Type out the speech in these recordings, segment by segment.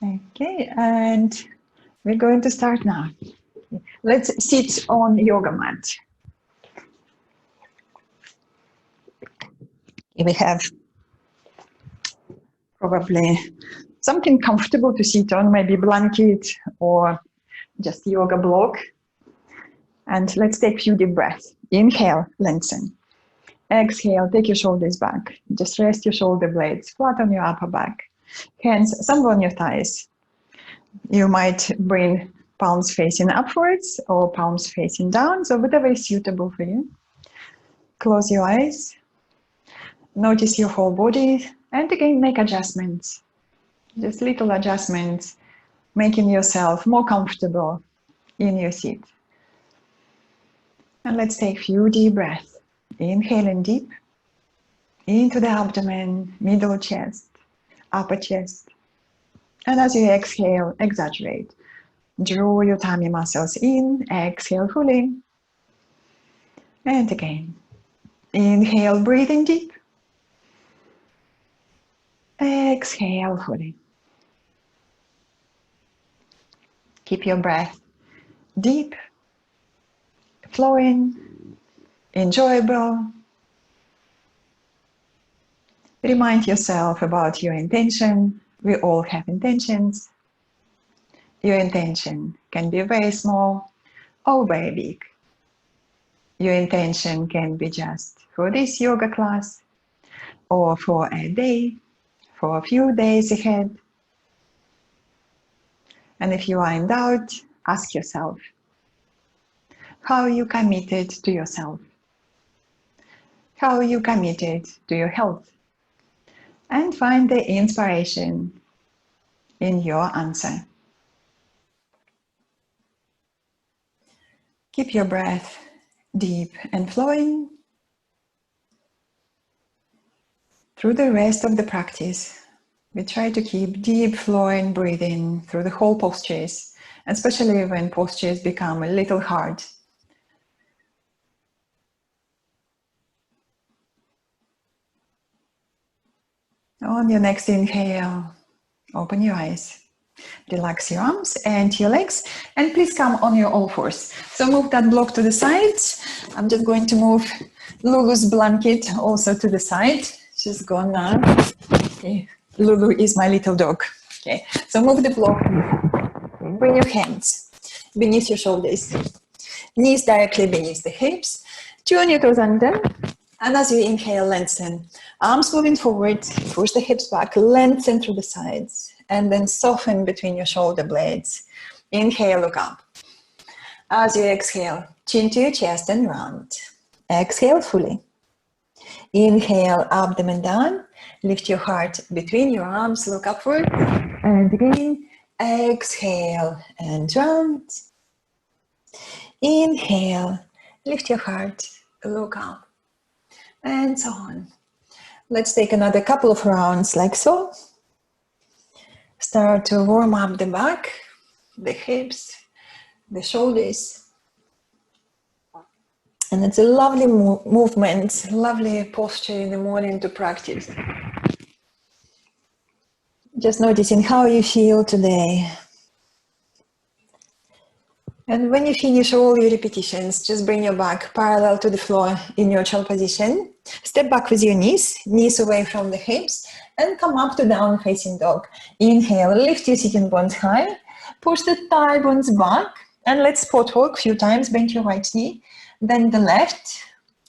Okay, and we're going to start now. Let's sit on yoga mat. We have probably something comfortable to sit on, maybe blanket or just yoga block. And let's take a few deep breaths. Inhale, lengthen. Exhale, take your shoulders back. Just rest your shoulder blades flat on your upper back. Hands somewhere on your thighs. You might bring palms facing upwards or palms facing down, so whatever is suitable for you. Close your eyes. Notice your whole body, and again make adjustments. Just little adjustments, making yourself more comfortable in your seat. And let's take a few deep breaths. Inhaling deep into the abdomen, middle chest, upper chest. And as you exhale, exaggerate. Draw your tummy muscles in, exhale fully. And again. Inhale, breathing deep. Exhale fully. Keep your breath deep, flowing, enjoyable. Remind yourself about your intention. We all have intentions. Your intention can be very small or very big. Your intention can be just for this yoga class or for a day, for a few days ahead. And if you are in doubt, ask yourself, how are you committed to yourself? How are you committed to your health? And find the inspiration in your answer. Keep your breath deep and flowing through the rest of the practice. We try to keep deep flowing breathing through the whole postures, especially when postures become a little hard. On your next inhale, open your eyes. Relax your arms and your legs, and please come on your all fours. So move that block to the side. I'm just going to move Lulu's blanket also to the side. She's gone now. Okay. Lulu is my little dog. Okay, so move the block. Bring your hands beneath your shoulders. Knees directly beneath the hips. Turn your toes under. And as you inhale, lengthen. Arms moving forward. Push the hips back. Lengthen through the sides. And then soften between your shoulder blades. Inhale, look up. As you exhale, chin to your chest and round. Exhale fully. Inhale, abdomen down. Lift your heart between your arms, look upward. And again, exhale and round. Inhale, lift your heart, look up. And so on. Let's take another couple of rounds like so. Start to warm up the back, the hips, the shoulders. And it's a lovely movement, lovely posture in the morning to practice. Just noticing how you feel today. And when you finish all your repetitions, just bring your back parallel to the floor in neutral position. Step back with your knees away from the hips, and come up to down facing dog. Inhale, lift your sitting bones high, push the thigh bones back, and let's spot walk a few times. Bend your right knee, then the left.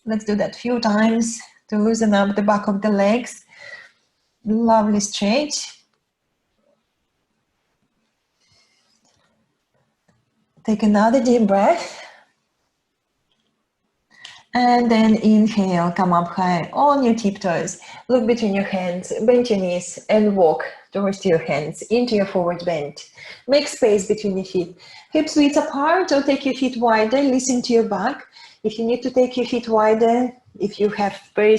Let's do that a few times to loosen up the back of the legs. Lovely stretch. Take another deep breath. And then inhale, come up high on your tiptoes. Look between your hands, bend your knees, and walk towards your hands into your forward bend. Make space between your feet. Hips width apart, or take your feet wider. Listen to your back. If you need to take your feet wider, if you have very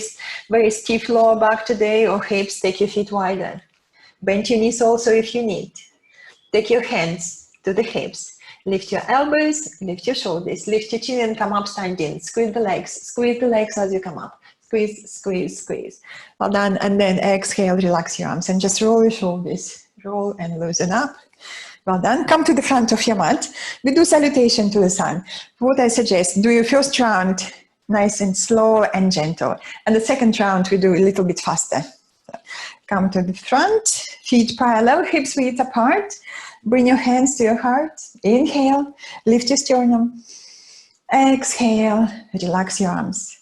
stiff lower back today or hips, take your feet wider. Bend your knees also if you need. Take your hands to the hips. Lift your elbows, lift your shoulders, lift your chin and come up standing. Squeeze the legs as you come up. Squeeze, squeeze, squeeze. Well done. And then exhale, relax your arms and just roll your shoulders. roll and loosen up. Well done. Come to the front of your mat. We do salutation to the sun. What I suggest, do your first round nice and slow and gentle. And the second round, we do a little bit faster. Come to the front, feet parallel, hips width apart. Bring your hands to your heart. Inhale, lift your sternum. Exhale, relax your arms.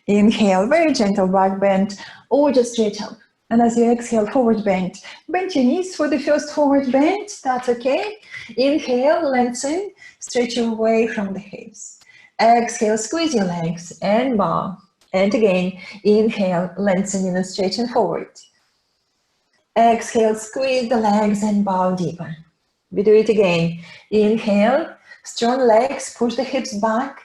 Inhale, very gentle back bend, or just straight up. And as you exhale, forward bend. Bend your knees for the first forward bend. That's okay. Inhale, lengthen, stretch away from the hips. Exhale, squeeze your legs and bow. And again, inhale, lengthening and stretching forward. Exhale, squeeze the legs and bow deeper. We do it again. Inhale, strong legs, push the hips back.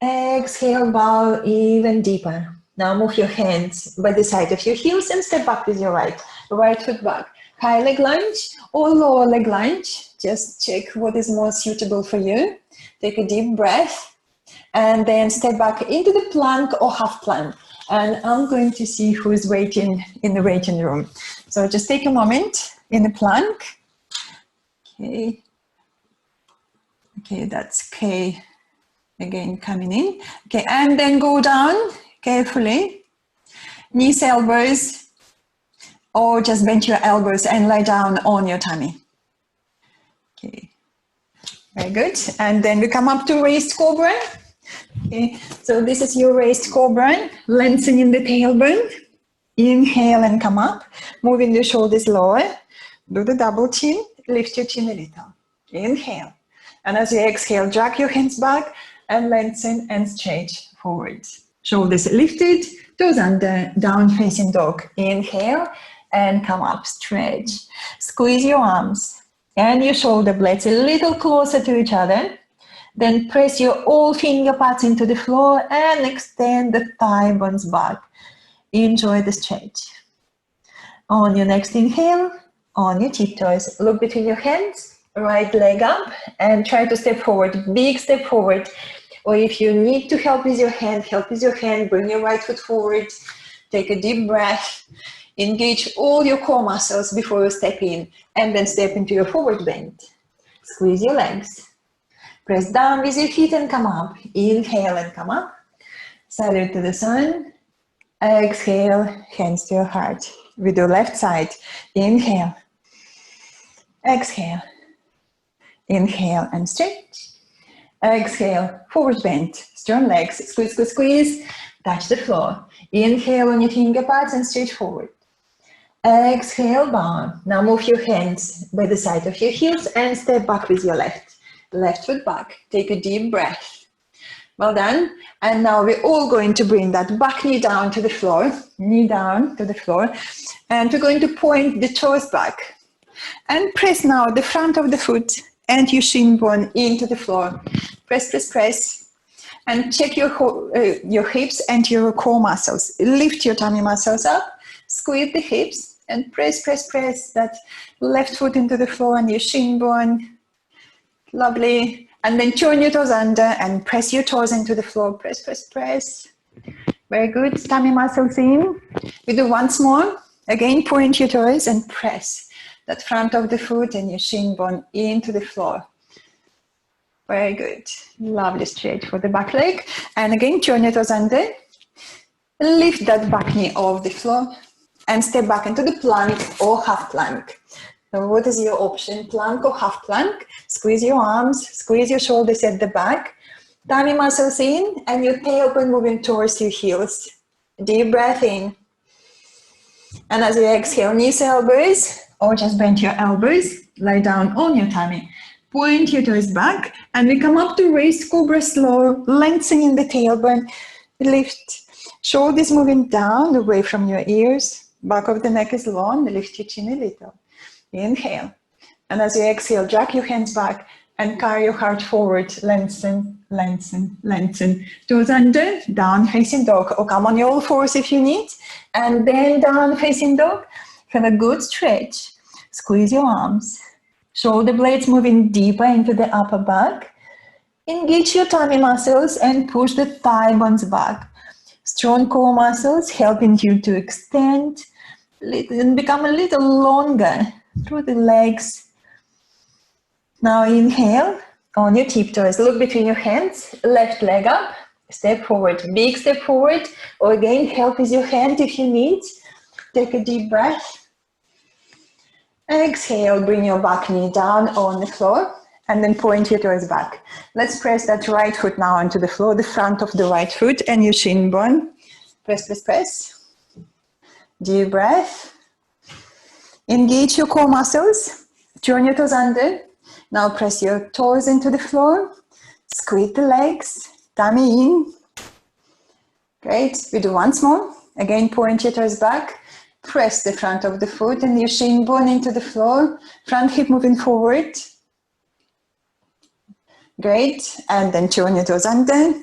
Exhale, bow even deeper. Now move your hands by the side of your heels and step back with your right foot back. High leg lunge or lower leg lunge. Just check what is more suitable for you. Take a deep breath and then step back into the plank or half plank. And I'm going to see who is waiting in the waiting room. So just take a moment in the plank. Okay. Okay, that's K again coming in. Okay, and then go down carefully. Knees, elbows, or just bend your elbows and lie down on your tummy. Okay, very good. And then we come up to raised cobra. Okay, so this is your raised cobra, lengthening the tailbone. Inhale and come up, moving the shoulders lower. Do the double chin, lift your chin a little. Inhale. And as you exhale, drag your hands back and lengthen and stretch forward. Shoulders lifted, toes under, down facing dog. Inhale and come up, stretch. Squeeze your arms and your shoulder blades a little closer to each other. Then press your all finger pads into the floor and extend the thigh bones back. Enjoy the stretch. On your next inhale, on your tiptoes, look between your hands, right leg up and try to step forward, big step forward. Or if you need to help with your hand, bring your right foot forward, take a deep breath, engage all your core muscles before you step in, and then step into your forward bend. Squeeze your legs, press down with your feet and come up, inhale and come up, salute to the sun, exhale, hands to your heart. We do left side, inhale, exhale, inhale and stretch. Exhale, forward bend, strong legs, squeeze, squeeze, squeeze, touch the floor. Inhale on your finger pads and stretch forward. Exhale, bow. Now move your hands by the side of your heels and step back with your left foot back. Take a deep breath. Well done. And now we're all going to bring that back knee down to the floor, knee down to the floor. And we're going to point the toes back. And press now the front of the foot and your shin bone into the floor. Press, press, press. And check your hips and your core muscles. Lift your tummy muscles up. Squeeze the hips and press, press, press that left foot into the floor and your shin bone. Lovely. And then turn your toes under and press your toes into the floor. Press, press, press. Very good. Tummy muscles in. We do once more. Again, point your toes and press that front of the foot and your shin bone into the floor. Very good. Lovely stretch for the back leg. And again, turn your toes under. Lift that back knee off the floor and step back into the plank or half plank. So what is your option? Plank or half plank? Squeeze your arms, squeeze your shoulders at the back. Tummy muscles in and your tailbone moving towards your heels. Deep breath in. And as you exhale, knees, elbows, or just bend your elbows, lie down on your tummy. Point your toes back, and we come up to raised cobra slow, lengthening the tailbone. Lift, shoulders moving down, away from your ears. Back of the neck is long, lift your chin a little. Inhale. And as you exhale, drag your hands back and carry your heart forward. Lengthen, lengthen, lengthen. Toes under, down facing dog, or come on your all fours if you need. And then down facing dog. Have a good stretch. Squeeze your arms. Shoulder blades moving deeper into the upper back. Engage your tummy muscles and push the thigh bones back. Strong core muscles helping you to extend and become a little longer through the legs. Now inhale on your tiptoes, look between your hands, left leg up, step forward, big step forward, or again help with your hand if you need. Take a deep breath. Exhale, bring your back knee down on the floor and then point your toes back. Let's press that right foot now onto the floor, the front of the right foot and your shin bone. Press, press, press. Deep breath. Engage your core muscles. Turn your toes under. Now press your toes into the floor. Squeeze the legs. Tummy in. Great. We do once more. Again, point your toes back. Press the front of the foot and your shin bone into the floor. Front hip moving forward. Great. And then turn your toes under.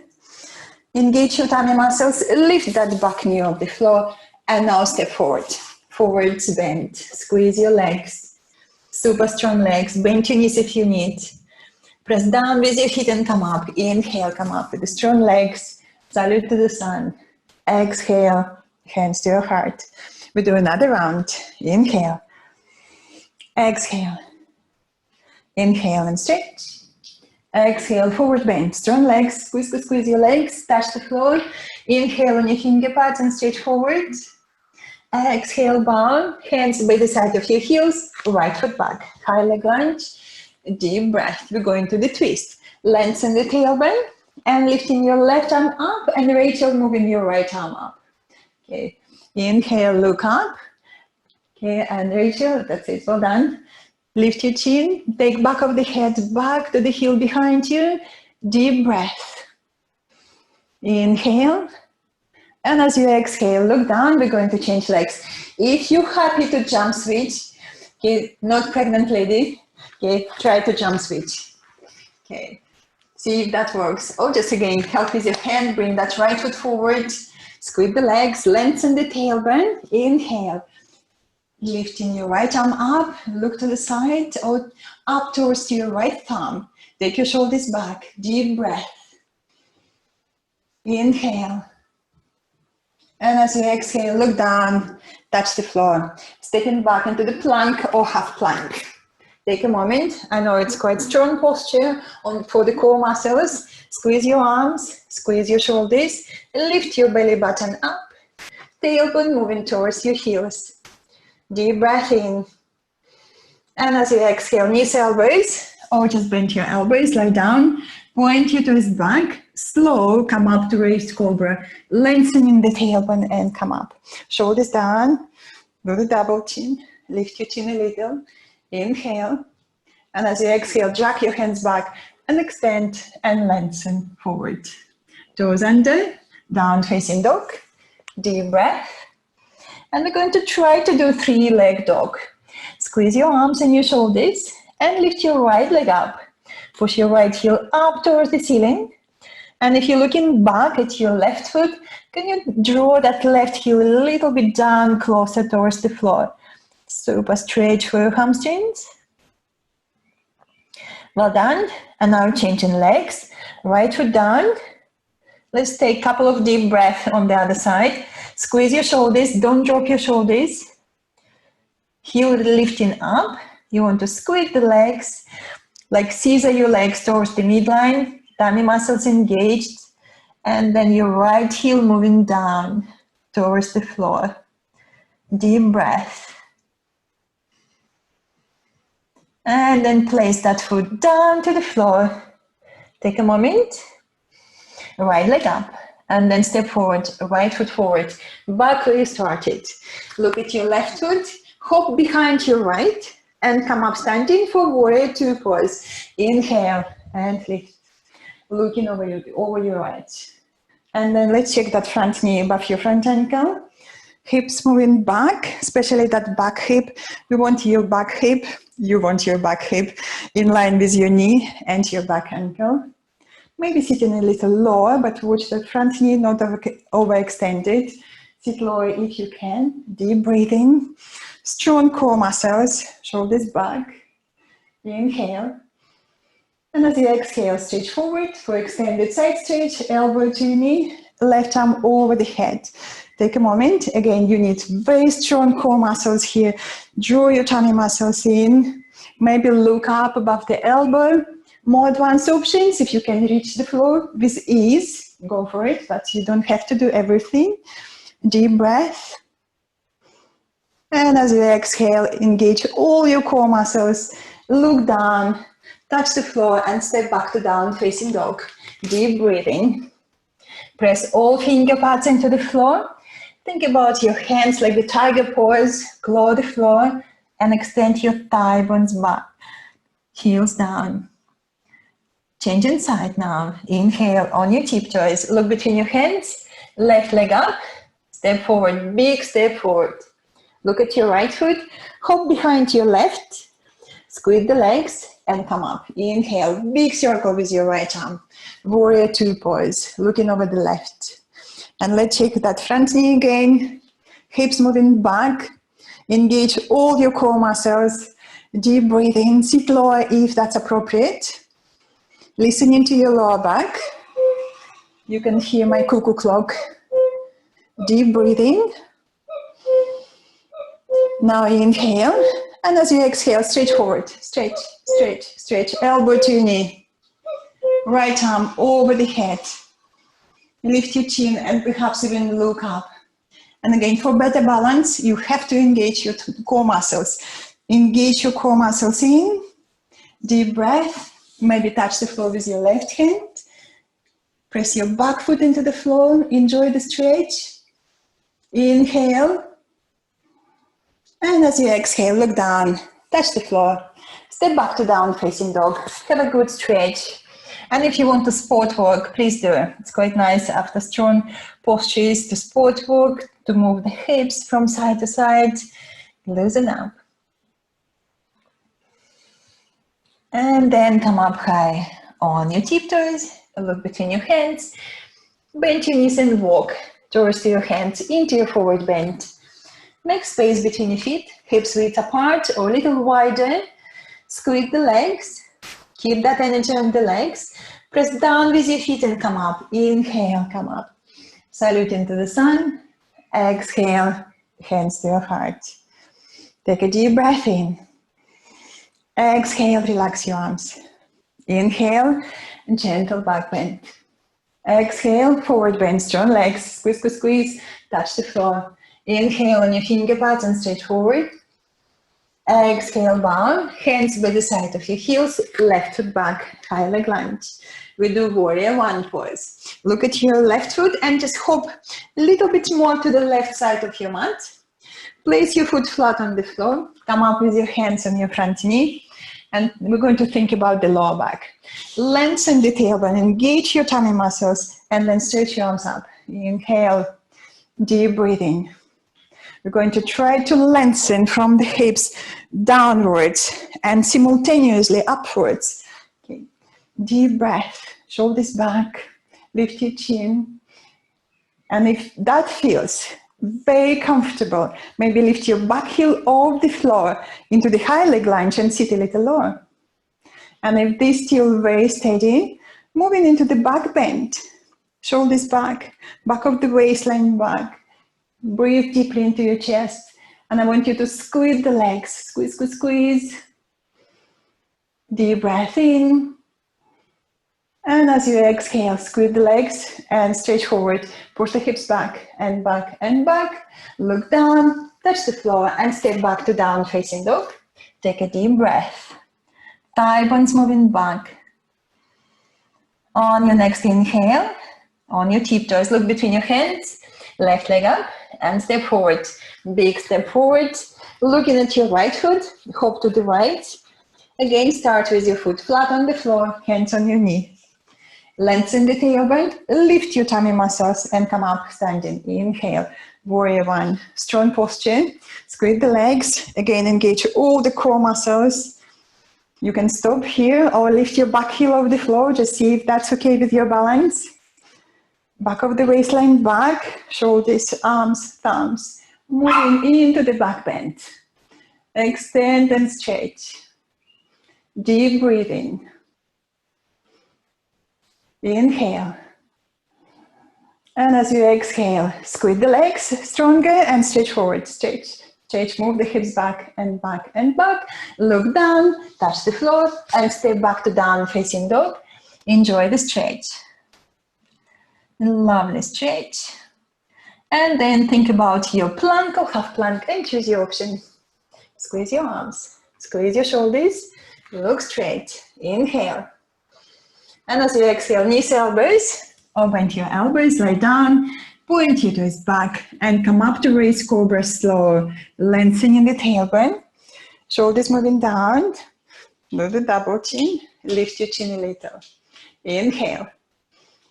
Engage your tummy muscles. Lift that back knee off the floor. And now step forward. Forwards bend. Squeeze your legs. Super strong legs. Bend your knees if you need. Press down with your feet and come up. Inhale, come up with the strong legs. Salute to the sun. Exhale. Hands to your heart. We do another round. Inhale. Exhale. Inhale and stretch. Exhale, forward bend. Strong legs. Squeeze, squeeze, squeeze your legs. Touch the floor. Inhale on your finger pads and stretch forward. Exhale, bow. Hands by the side of your heels. Right foot back. High leg lunge. Deep breath. We're going to the twist. Lengthen the tailbone and lifting your left arm up and Rachel moving your right arm up. Okay. Inhale, look up. Okay, and Rachel, that's it, well done. Lift your chin, take back of the head back to the heel behind you. Deep breath. Inhale. And as you exhale, look down, we're going to change legs. If you're happy to jump switch, okay, not pregnant lady, okay, try to jump switch. Okay, see if that works. Or just again, help with your hand, bring that right foot forward. Squeeze the legs, lengthen the tailbone. Inhale. Lifting your right arm up, look to the side or up towards your right thumb. Take your shoulders back. Deep breath. Inhale. And as you exhale, look down, touch the floor. Stepping back into the plank or half plank. Take a moment. I know it's quite strong posture for the core muscles. Squeeze your arms, squeeze your shoulders, lift your belly button up, tailbone moving towards your heels. Deep breath in. And as you exhale, knees, elbows, or just bend your elbows, lie down, point your toes back, slow, come up to raised cobra, lengthening the tailbone and come up. Shoulders down, do the double chin, lift your chin a little, inhale. And as you exhale, drag your hands back and extend and lengthen forward. Toes under, down facing dog, deep breath. And we're going to try to do 3-leg dog. Squeeze your arms and your shoulders and lift your right leg up. Push your right heel up towards the ceiling. And if you're looking back at your left foot, can you draw that left heel a little bit down closer towards the floor? Super stretch for your hamstrings. Well done. And now changing legs. Right foot down. Let's take a couple of deep breaths on the other side. Squeeze your shoulders. Don't drop your shoulders. Heel lifting up. You want to squeeze the legs. Like scissor your legs towards the midline. Tummy muscles engaged. And then your right heel moving down towards the floor. Deep breath. And then place that foot down to the floor. Take a moment. Right leg up. And then step forward. Right foot forward. Back where you started. Look at your left foot. Hop behind your right. And come up standing for warrior 2 pose. Inhale and lift. Looking over your right. And then let's check that front knee above your front ankle. Hips moving back, especially that back hip. You want your back hip in line with your knee and your back ankle. Maybe sitting a little lower, but watch the front knee not overextended. Sit lower if you can. Deep breathing. Strong core muscles, shoulders back. Inhale. And as you exhale, stretch forward for extended side stretch, elbow to knee, left arm over the head. Take a moment. Again, you need very strong core muscles here. Draw your tummy muscles in. Maybe look up above the elbow. More advanced options, if you can reach the floor with ease, go for it, but you don't have to do everything. Deep breath. And as you exhale, engage all your core muscles. Look down, touch the floor, and step back to down facing dog. Deep breathing. Press all finger pads into the floor. Think about your hands like the tiger pose. Claw the floor and extend your thigh bones back. Heels down. Change inside now. Inhale on your tiptoes. Look between your hands. Left leg up. Step forward. Big step forward. Look at your right foot. Hop behind your left. Squeeze the legs and come up. Inhale. Big circle with your right arm. Warrior two pose. Looking over the left. And let's check that front knee again. Hips moving back. Engage all your core muscles. Deep breathing. Sit lower if that's appropriate. Listening to your lower back. You can hear my cuckoo clock. Deep breathing. Now inhale. And as you exhale, stretch forward. Stretch, stretch, stretch. Elbow to knee. Right arm over the head. Lift your chin and perhaps even look up. And again, for better balance, you have to engage your core muscles. Engage your core muscles in. Deep breath. Maybe touch the floor with your left hand. Press your back foot into the floor. Enjoy the stretch. Inhale. And as you exhale, look down. Touch the floor. Step back to down facing dog. Have a good stretch. And if you want to sport work, please do. It's quite nice after strong postures to sport work, to move the hips from side to side. Loosen up. And then come up high on your tiptoes. Look between your hands. Bend your knees and walk. Towards your hands into your forward bend. Make space between your feet. Hips width apart or a little wider. Squeeze the legs. Keep that energy on the legs. Press down with your feet and come up. Inhale, come up. Salute into the sun. Exhale, hands to your heart. Take a deep breath in. Exhale, relax your arms. Inhale, gentle back bend. Exhale, forward bend, strong legs. Squeeze, squeeze, squeeze. Touch the floor. Inhale on your finger pads and stretch forward. Exhale, bow. Hands by the side of your heels. Left foot back, high leg lunge. We do warrior one pose. Look at your left foot and just hop a little bit more to the left side of your mat. Place your foot flat on the floor. Come up with your hands on your front knee. And we're going to think about the lower back. Lengthen the tailbone, engage your tummy muscles, and then stretch your arms up. Inhale, deep breathing. We're going to try to lengthen from the hips downwards and simultaneously upwards. Okay. Deep breath, shoulders back, lift your chin. And if that feels very comfortable, maybe lift your back heel off the floor into the high leg lunge and sit a little lower. And if this is still very steady, moving into the back bend, shoulders back, back of the waistline back. Breathe deeply into your chest. And I want you to squeeze the legs, squeeze, squeeze, squeeze. Deep breath in. And as you exhale, squeeze the legs and stretch forward. Push the hips back and back and back. Look down, touch the floor and step back to down facing dog. Take a deep breath. Thigh bones moving back. On your next inhale, on your tiptoes, look between your hands. Left leg up and step forward. Big step forward. Looking at your right foot, hop to the right. Again, start with your foot flat on the floor, hands on your knee. Lengthen the tailbone, lift your tummy muscles and come up standing. Inhale, warrior one. Strong posture, squeeze the legs. Again, engage all the core muscles. You can stop here or lift your back heel off the floor. Just see if that's okay with your balance. Back of the waistline back, shoulders, arms, thumbs. Moving into the back bend. Extend and stretch. Deep breathing. Inhale. And as you exhale, squeeze the legs stronger and stretch forward. Stretch, stretch, move the hips back and back and back. Look down, touch the floor, and step back to down facing dog. Enjoy the stretch. Lovely stretch. And then think about your plank or half plank and choose your option. Squeeze your arms, squeeze your shoulders, look straight. Inhale. And as you exhale, knees, elbows, open your elbows, lie down, point your toes back, and come up to raise cobra slow, lengthening the tailbone, shoulders moving down, do the double chin, lift your chin a little. Inhale.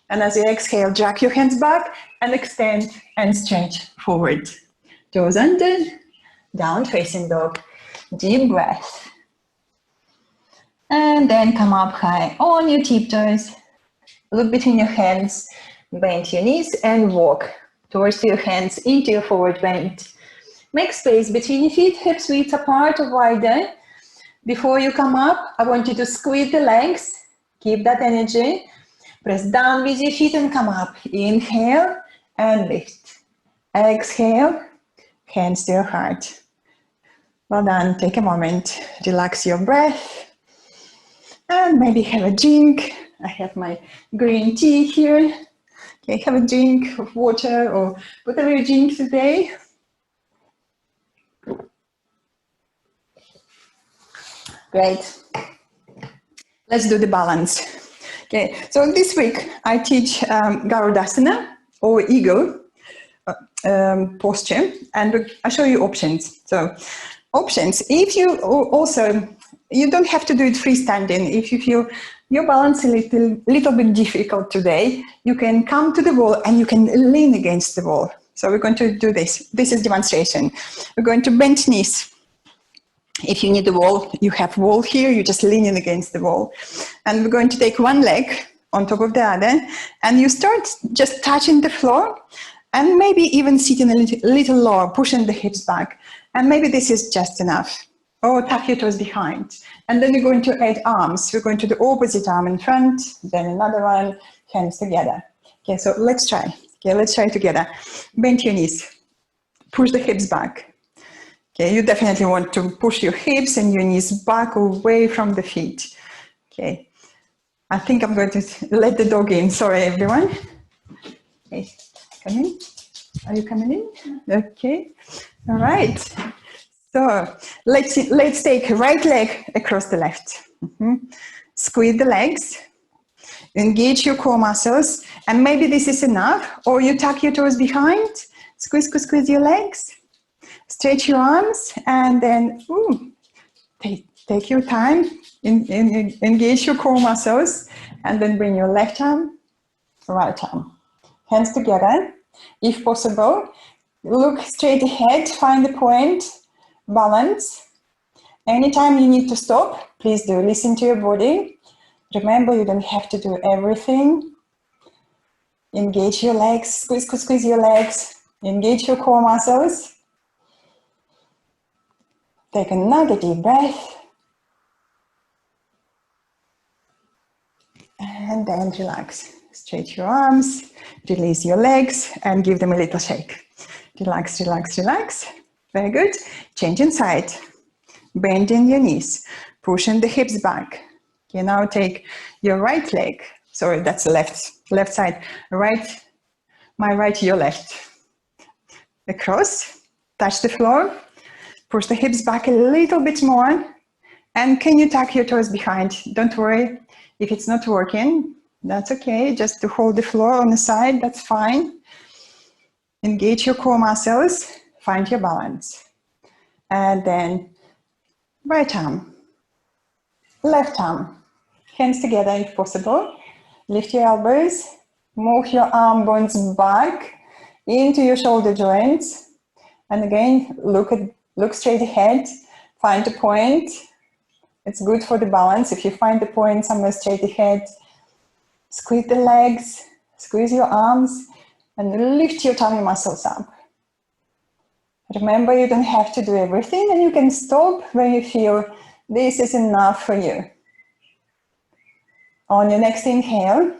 And as you exhale, drag your hands back and extend and stretch forward. Toes under, down facing dog. Deep breath. And then come up high on your tiptoes. Look between your hands, bend your knees and walk towards your hands into your forward bend. Make space between your feet, hips width apart or wider. Before you come up, I want you to squeeze the legs. Keep that energy. Press down with your feet and come up. Inhale and lift. Exhale, hands to your heart. Well done. Take a moment, relax your breath. And maybe have a drink. I have my green tea here. Okay, have a drink of water or whatever you drink today. Great. Let's do the balance. Okay, so this week I teach Garudasana or eagle posture, and I'll show you options. So options, if you also, you don't have to do it freestanding. If you feel your balance a little bit difficult today, you can come to the wall and you can lean against the wall. So we're going to do this. This is demonstration. We're going to bend knees. If you need the wall, you have wall here, you're just leaning against the wall. And we're going to take one leg on top of the other, and you start just touching the floor, and maybe even sitting a little lower, pushing the hips back. And maybe this is just enough. Or tuck your toes behind. And then we're going to add arms. We're going to do opposite arm in front, then another one, hands together. Okay, so let's try. Okay, let's try together. Bend your knees. Push the hips back. Okay, you definitely want to push your hips and your knees back away from the feet. Okay, I think I'm going to let the dog in. Sorry, everyone. Okay, come in. Are you coming in? Okay, all right. So let's take right leg across the left. Squeeze the legs. Engage your core muscles. And maybe this is enough. Or you tuck your toes behind. Squeeze, squeeze, squeeze your legs. Stretch your arms. And then take your time. Engage your core muscles. And then bring your left arm, right arm. Hands together. If possible, look straight ahead. Find the point. Balance. Anytime you need to stop, please do. Listen to your body. Remember, you don't have to do everything. Engage your legs. Squeeze, squeeze, squeeze your legs. Engage your core muscles. Take another deep breath. And then relax. Stretch your arms. Release your legs and give them a little shake. Relax, relax, relax. Very good. Changing side. Bending your knees. Pushing the hips back. Okay, now take your right leg. Sorry, that's the left side. Right, my right, your left. Across. Touch the floor. Push the hips back a little bit more. And can you tuck your toes behind? Don't worry if it's not working. That's okay. Just to hold the floor on the side, that's fine. Engage your core muscles. Find your balance. And then right arm, left arm, hands together if possible. Lift your elbows, move your arm bones back into your shoulder joints. And again, look straight ahead, find a point. It's good for the balance. If you find the point somewhere straight ahead, squeeze the legs, squeeze your arms, and lift your tummy muscles up. Remember, you don't have to do everything, and you can stop when you feel this is enough for you. On your next inhale,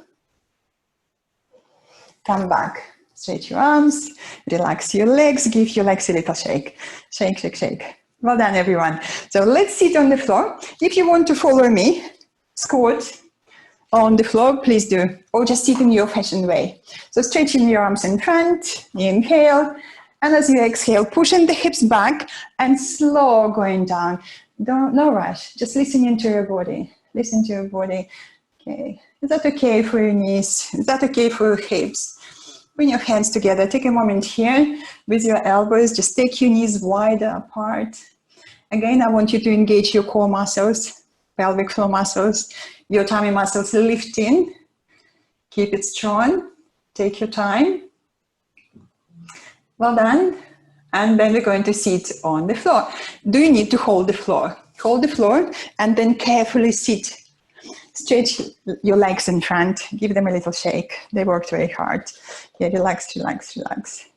come back. Stretch your arms, relax your legs, give your legs a little shake. Shake, shake, shake. Well done, everyone. So let's sit on the floor. If you want to follow me, squat on the floor, please do. Or just sit in your fashioned way. So stretching your arms in front, inhale. And as you exhale, pushing the hips back and slow going down. No rush, just listening to your body. Listen to your body. Okay, is that okay for your knees? Is that okay for your hips? Bring your hands together. Take a moment here with your elbows. Just take your knees wider apart. Again, I want you to engage your core muscles, pelvic floor muscles, your tummy muscles lifting. Keep it strong. Take your time. Well done. And then we're going to sit on the floor. Do you need to hold the floor? Hold the floor and then carefully sit. Stretch your legs in front. Give them a little shake. They worked very hard. Yeah, relax, relax, relax.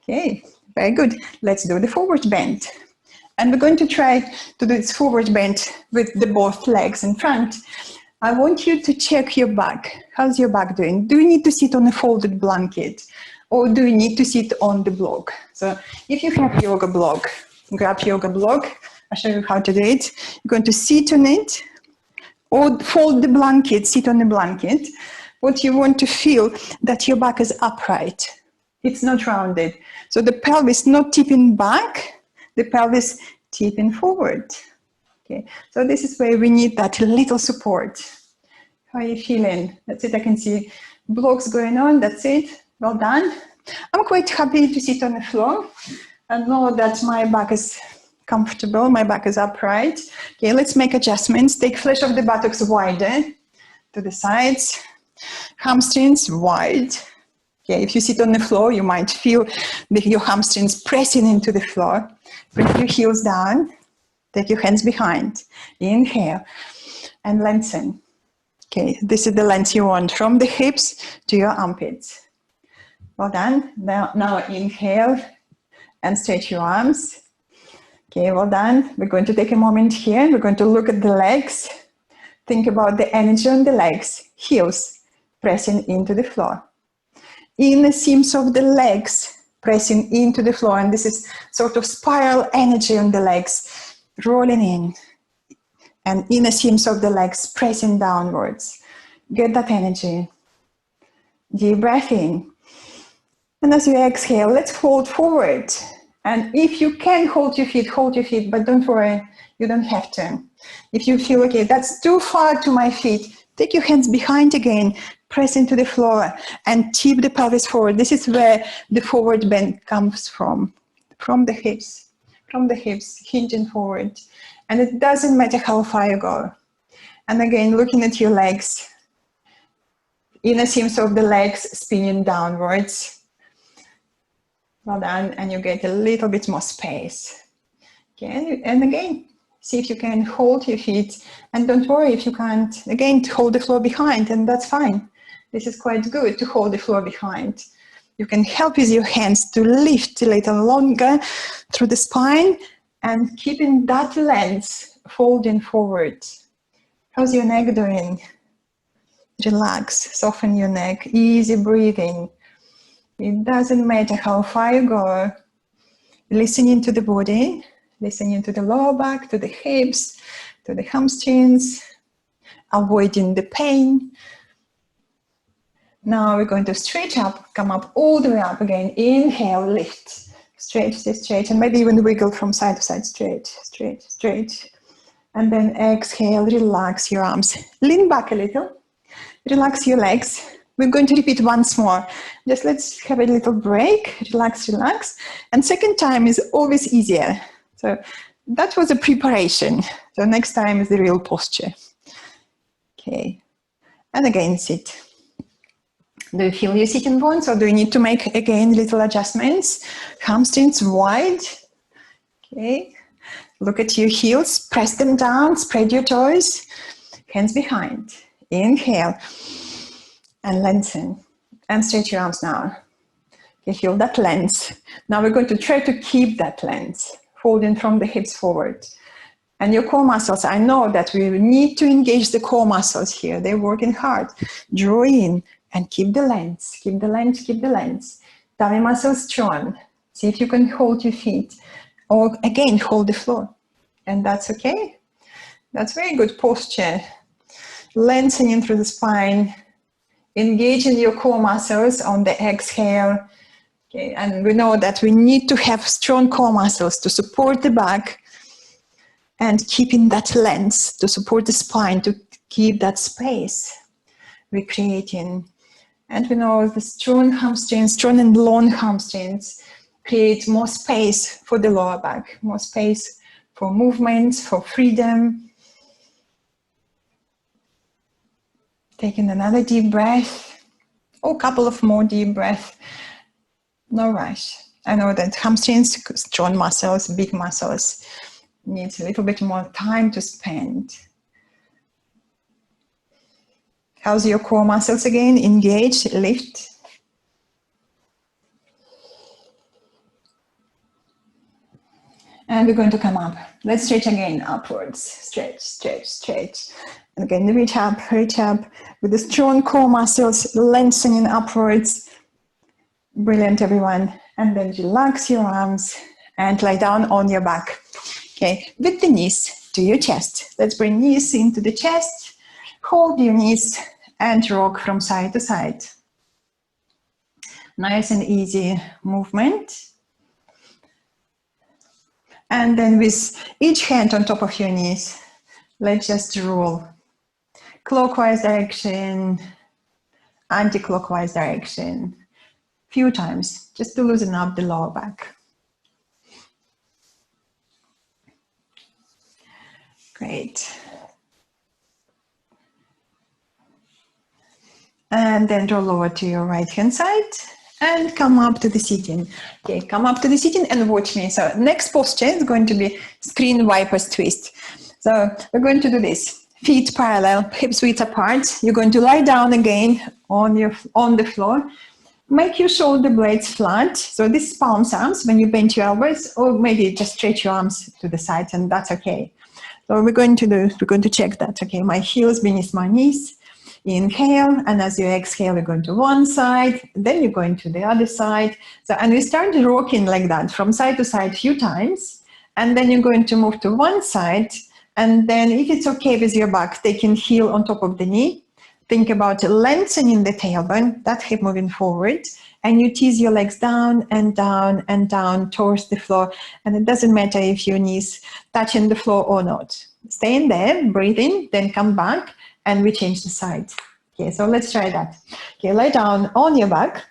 Okay, very good. Let's do the forward bend. And we're going to try to do this forward bend with the both legs in front. I want you to check your back. How's your back doing? Do you need to sit on a folded blanket? Or do you need to sit on the block? So if you have yoga block, grab yoga block. I'll show you how to do it. You're going to sit on it or fold the blanket, sit on the blanket. What you want to feel that your back is upright. It's not rounded. So the pelvis not tipping back, the pelvis tipping forward. Okay, so this is where we need that little support. How are you feeling? That's it, I can see blocks going on, that's it. Well done. I'm quite happy to sit on the floor and know that my back is comfortable, my back is upright. Okay, let's make adjustments. Take flesh of the buttocks wider to the sides, hamstrings wide. Okay, if you sit on the floor, you might feel your hamstrings pressing into the floor. Bring your heels down, take your hands behind. Inhale and lengthen. Okay, this is the length you want from the hips to your armpits. Well done. Now inhale and stretch your arms. Okay, well done. We're going to take a moment here. We're going to look at the legs. Think about the energy on the legs, heels pressing into the floor. Inner seams of the legs pressing into the floor. And this is sort of spiral energy on the legs, rolling in. And inner seams of the legs pressing downwards. Get that energy. Deep breath in. And as you exhale, let's fold forward. And if you can hold your feet, but don't worry, you don't have to. If you feel, okay, that's too far to my feet, take your hands behind again, press into the floor and tip the pelvis forward. This is where the forward bend comes from the hips, hinging forward. And it doesn't matter how far you go. And again, looking at your legs, inner seams of the legs spinning downwards. Well done, and you get a little bit more space. Okay, and again, see if you can hold your feet, and don't worry if you can't, again, to hold the floor behind, and that's fine. This is quite good to hold the floor behind. You can help with your hands to lift a little longer through the spine, and keeping that length, folding forward. How's your neck doing? Relax, soften your neck, easy breathing. It doesn't matter how far you go. Listening to the body, listening to the lower back, to the hips, to the hamstrings, avoiding the pain. Now we're going to stretch up, come up all the way up again. Inhale, lift, stretch, stretch, and maybe even wiggle from side to side. Stretch, stretch, stretch. And then exhale, relax your arms. Lean back a little, relax your legs. We're going to repeat once more. Just let's have a little break. Relax, relax. And second time is always easier. So that was a preparation. So next time is the real posture. Okay. And again, sit. Do you feel your sitting bones, or do you need to make, again, little adjustments? Hamstrings wide. Okay. Look at your heels. Press them down. Spread your toes. Hands behind. Inhale. And lengthen. And stretch your arms now. Okay, feel that length. Now we're going to try to keep that length. Folding from the hips forward. And your core muscles, I know that we need to engage the core muscles here. They're working hard. Draw in and keep the length, keep the length, keep the length. Tummy muscles strong. See if you can hold your feet or again, hold the floor. And that's okay. That's very good posture. Lengthening through the spine, engaging your core muscles on the exhale. Okay, and we know that we need to have strong core muscles to support the back and keeping that length to support the spine, to keep that space we're creating. And we know the strong hamstrings, strong and long hamstrings create more space for the lower back, more space for movement, for freedom. Taking another deep breath, or a couple of more deep breaths. No rush. I know that hamstrings, strong muscles, big muscles, needs a little bit more time to spend. How's your core muscles again? Engage, lift. And we're going to come up. Let's stretch again, upwards. Stretch, stretch, stretch. And again, reach up with the strong core muscles, lengthening upwards. Brilliant, everyone. And then relax your arms and lie down on your back. Okay, with the knees to your chest. Let's bring knees into the chest. Hold your knees and rock from side to side. Nice and easy movement. And then with each hand on top of your knees, let's just roll. Clockwise direction, anti-clockwise direction. Few times, just to loosen up the lower back. Great. And then roll over to your right hand side and come up to the sitting. Okay, come up to the sitting and watch me. So next posture is going to be screen wipers twist. So we're going to do this. Feet parallel, hips width apart. You're going to lie down again on the floor. Make your shoulder blades flat. So this is palms arms when you bend your elbows, or maybe just stretch your arms to the side, and that's okay. So we're going to check that. Okay, my heels beneath my knees. Inhale, and as you exhale, you're going to one side, then you're going to the other side. So, and we start rocking like that from side to side a few times, and then you're going to move to one side, and then if it's okay with your back, taking heel on top of the knee. Think about lengthening the tailbone, that hip moving forward, and you tease your legs down and down and down towards the floor. And it doesn't matter if your knees touching the floor or not. Stay in there, breathe in, then come back, and we change the side. Okay, so let's try that. Okay, lie down on your back.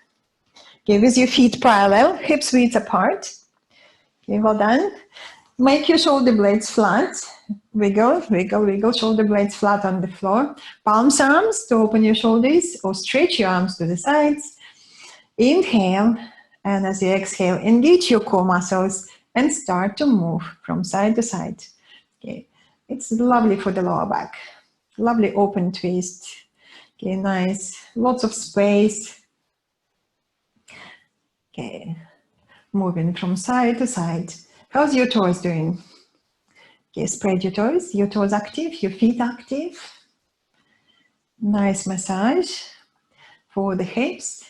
Okay, with your feet parallel, hips width apart. Okay, well done. Make your shoulder blades flat. Wiggle, wiggle, wiggle, shoulder blades flat on the floor. Palms arms to open your shoulders or stretch your arms to the sides. Inhale, and as you exhale, engage your core muscles and start to move from side to side. Okay, it's lovely for the lower back. Lovely open twist. Okay, nice. Lots of space. Okay, moving from side to side. How's your toes doing? Okay, spread your toes active, your feet active. Nice massage for the hips,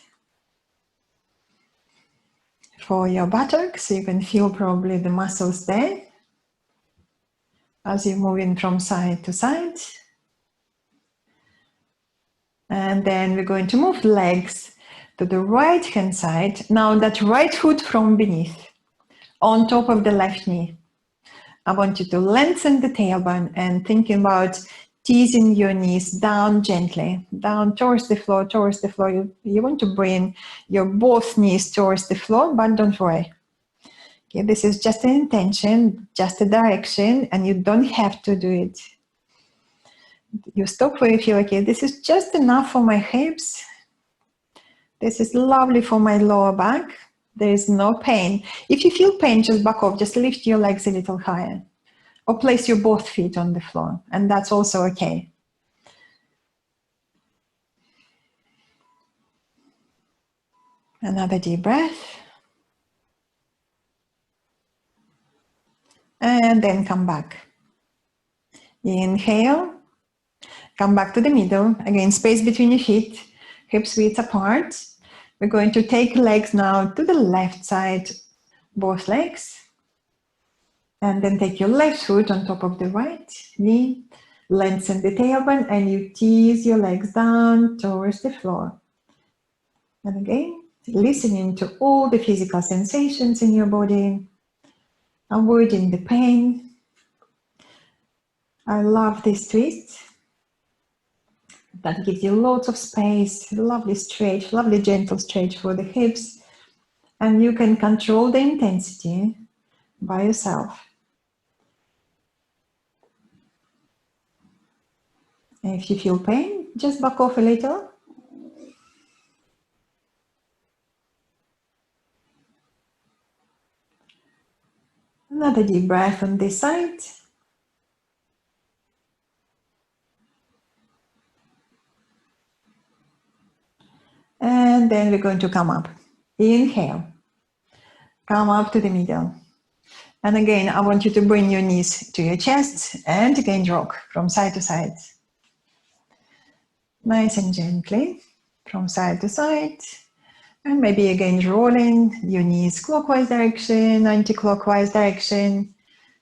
for your buttocks. You can feel probably the muscles there as you're moving from side to side. And then we're going to move the legs to the right hand side. Now that right foot from beneath, on top of the left knee. I want you to lengthen the tailbone and thinking about teasing your knees down gently, down towards the floor, towards the floor. You want to bring your both knees towards the floor, but don't worry. Okay, this is just an intention, just a direction, and you don't have to do it. You stop where you feel, okay, this is just enough for my hips. This is lovely for my lower back. There is no pain. If you feel pain, just back off, just lift your legs a little higher. Or place your both feet on the floor, and that's also okay. Another deep breath. And then come back. Inhale. Come back to the middle. Again, space between your feet. hips width apart. We're going to take legs now to the left side, both legs. And then take your left foot on top of the right knee, lengthen the tailbone, and you tease your legs down towards the floor. And again, listening to all the physical sensations in your body, avoiding the pain. I love this twist. That gives you lots of space, lovely stretch, lovely gentle stretch for the hips. And you can control the intensity by yourself. And if you feel pain, just back off a little. Another deep breath on this side. And then we're going to come up. Inhale. Come up to the middle. And again, I want you to bring your knees to your chest and again rock from side to side. Nice and gently from side to side. And maybe again rolling your knees clockwise direction, anti-clockwise direction.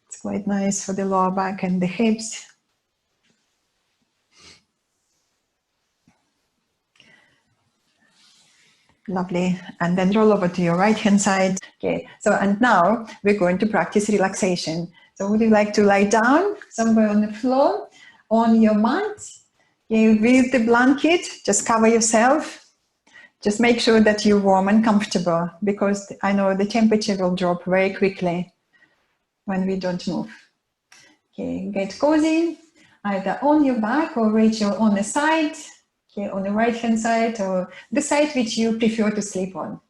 It's quite nice for the lower back and the hips. Lovely. And then roll over to your right hand side. Okay, so and now we're going to practice relaxation. So would you like to lie down somewhere on the floor, on your mat? Okay, with the blanket, just cover yourself. Just make sure that you're warm and comfortable, because I know the temperature will drop very quickly when we don't move. Okay, get cozy, either on your back or Rachel on the side. Okay, on the right hand side or the side which you prefer to sleep on.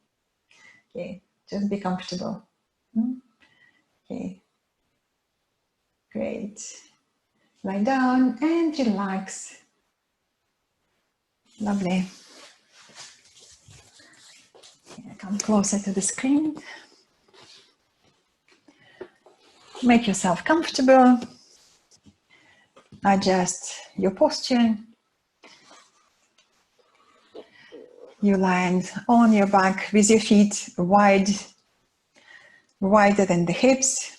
Okay, just be comfortable. Okay, great. Lie down and relax. Lovely. Okay, come closer to the screen. Make yourself comfortable. Adjust your posture. You land on your back with your feet wider than the hips.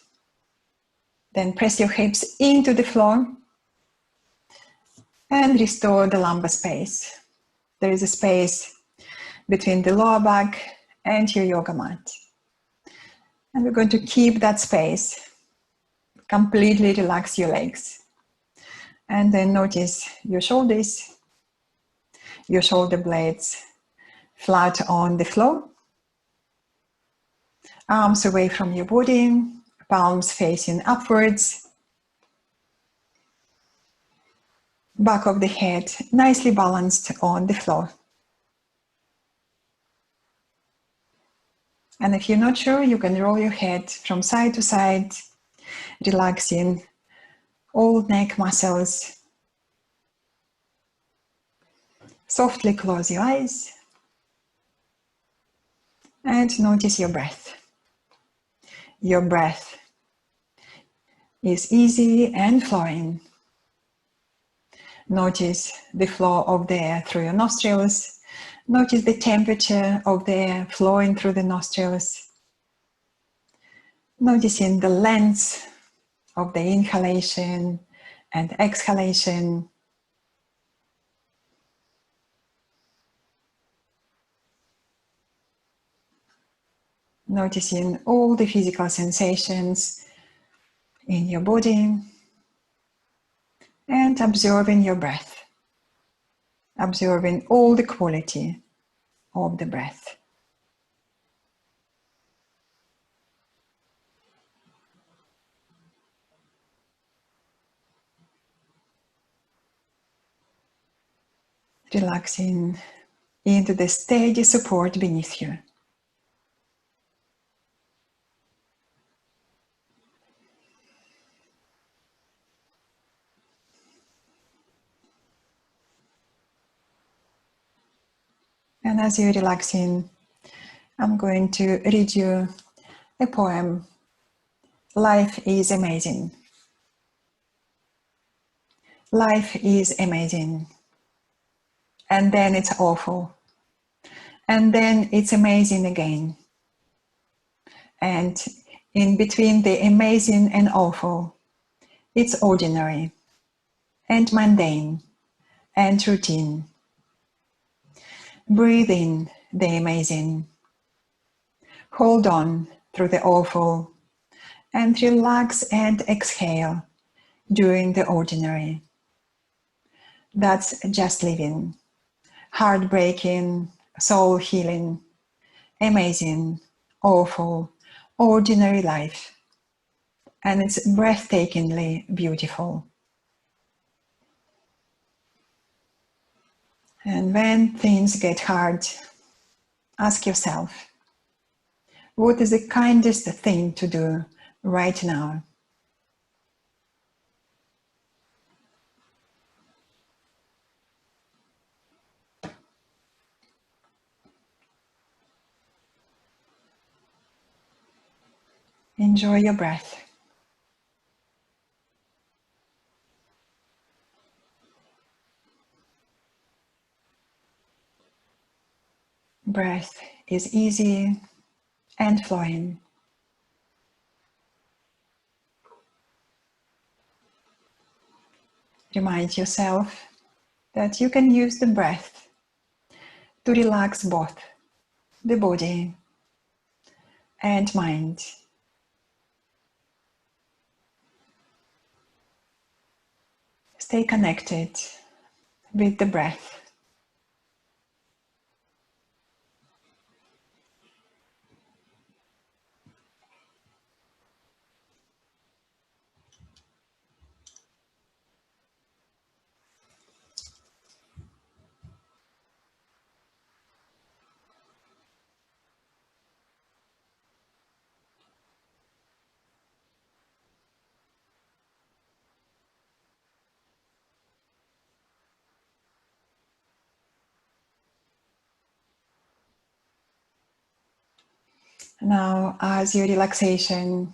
Then press your hips into the floor and restore the lumbar space. There is a space between the lower back and your yoga mat. And we're going to keep that space. Completely relax your legs. And then notice your shoulders, your shoulder blades flat on the floor. Arms away from your body, palms facing upwards. Back of the head nicely balanced on the floor. And if you're not sure, you can roll your head from side to side, relaxing all neck muscles. Softly close your eyes and notice your breath. Your breath is easy and flowing. Notice the flow of the air through your nostrils. Notice the temperature of the air flowing through the nostrils. Noticing the length of the inhalation and exhalation. Noticing all the physical sensations in your body and observing your breath. Observing all the quality of the breath. Relaxing into the steady support beneath you. And as you're relaxing, I'm going to read you a poem. Life is amazing. Life is amazing. and then it's awful. And then it's amazing again. And in between the amazing and awful, it's ordinary and mundane and routine. Breathe in the amazing. Hold on through the awful and relax and exhale during the ordinary. That's just living. Heartbreaking, soul healing, amazing, awful, ordinary life. And it's breathtakingly beautiful. And when things get hard, ask yourself, what is the kindest thing to do right now? Enjoy your breath. Breath is easy and flowing. Remind yourself that you can use the breath to relax both the body and mind. Stay connected with the breath. Now, as your relaxation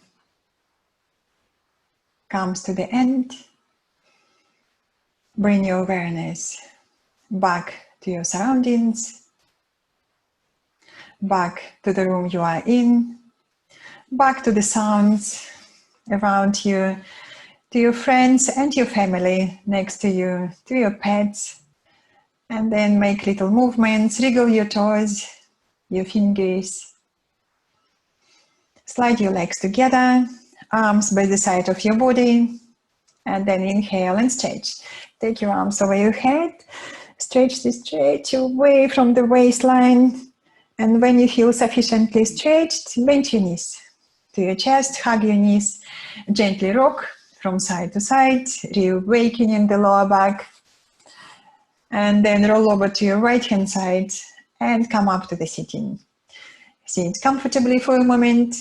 comes to the end, bring your awareness back to your surroundings, back to the room you are in, back to the sounds around you, to your friends and your family next to you, to your pets, and then make little movements, wriggle your toes, your fingers, slide your legs together, arms by the side of your body, and then inhale and stretch. Take your arms over your head, stretch away from the waistline, and when you feel sufficiently stretched, bend your knees to your chest, hug your knees, gently rock from side to side, reawakening the lower back, and then roll over to your right hand side and come up to the sitting. Sit comfortably for a moment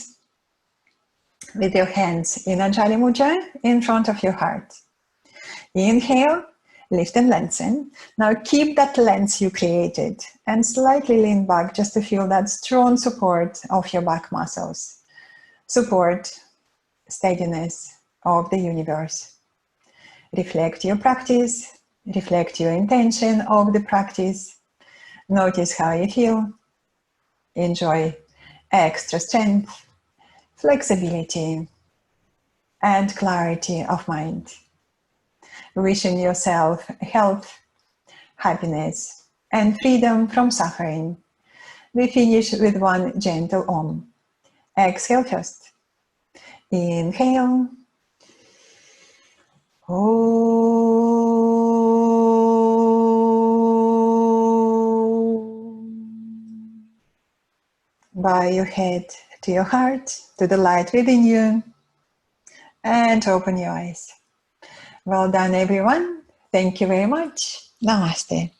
with your hands in Anjali Mudra in front of your heart. Inhale, lift and lengthen. Now keep that length you created and slightly lean back just to feel that strong support of your back muscles. Support, steadiness of the universe. Reflect your practice, reflect your intention of the practice. Notice how you feel. Enjoy extra strength, flexibility, and clarity of mind. Wishing yourself health, happiness, and freedom from suffering. We finish with one gentle Om. Exhale first. Inhale. Bow your head to your heart, to the light within you, and open your eyes. Well done, everyone. Thank you very much. Namaste.